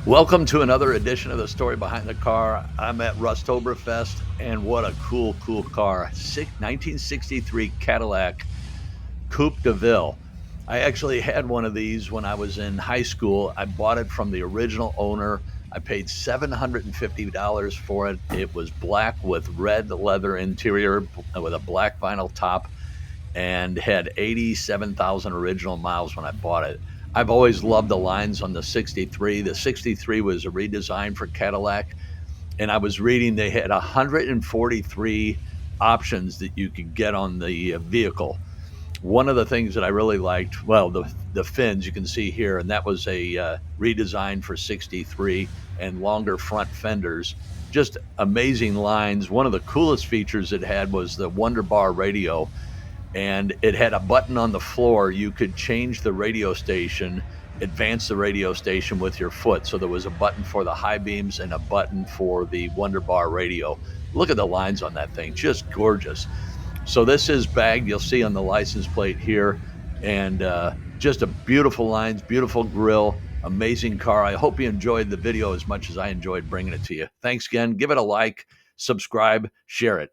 Welcome to another edition of the Story Behind the Car. I'm at Rustoberfest, and what a cool car. 1963 Cadillac Coupe DeVille. I actually had one of these when I was in high school. I bought it from the original owner. I paid $750 for it. It was black with red leather interior with a black vinyl top and had 87,000 original miles when I bought it. I've always loved the lines on the 63. The 63 was a redesign for Cadillac, and I was reading they had 143 options that you could get on the vehicle. One of the things that I really liked, well, the fins you can see here, and that was a redesign for 63 and longer front fenders. Just amazing lines. One of the coolest features it had was the Wonder Bar radio, and it had a button on the floor. You could change the radio station, advance the radio station with your foot. So there was a button for the high beams and a button for the Wonder Bar radio. Look at the lines on that thing, just gorgeous. So this is bagged. You'll see on the license plate here, and just a beautiful lines, beautiful grill, amazing car. I hope you enjoyed the video as much as I enjoyed bringing it to you. Thanks again. Give it a like, subscribe, share it.